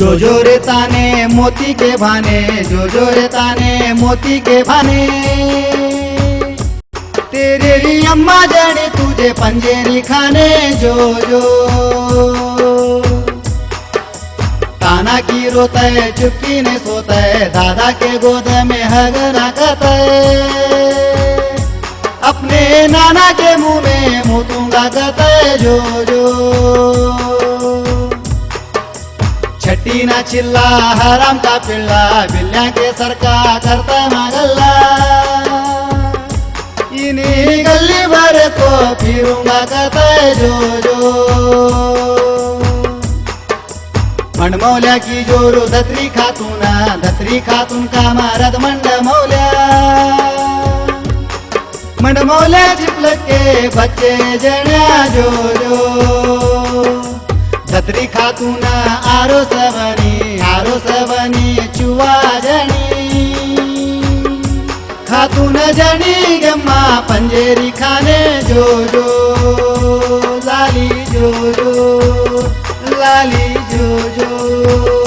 जो जो रे ताने मोती के भाने, जो जो रे ताने मोती के भाने। तेरे री अम्मा जड़ी तुझे पंजेरी खाने, जो जो ताना की रोता है चुपकी ने सोता है, दादा के गोद में हगना कहता है, अपने नाना के मुंह में मुतूंगा कहता है, जो जो छठी ना चिल्ला हराम का पिल्ला, बिल्ला के सरका करता मगल्ला, इन्हीं गली भर को फिरूंगा कहता है, जो जो मंडमौल्या की जोरू धत्री खातून का मारद मंडमौल्या, मंडमौल्या चिपलक के बच्चे जण्या, जो जो धत्री खातून आरो सबनी चुवा जणी, खातून जणी गम्मा पंजेरी खाने, जो जो लाली जो जो लाली जो जो।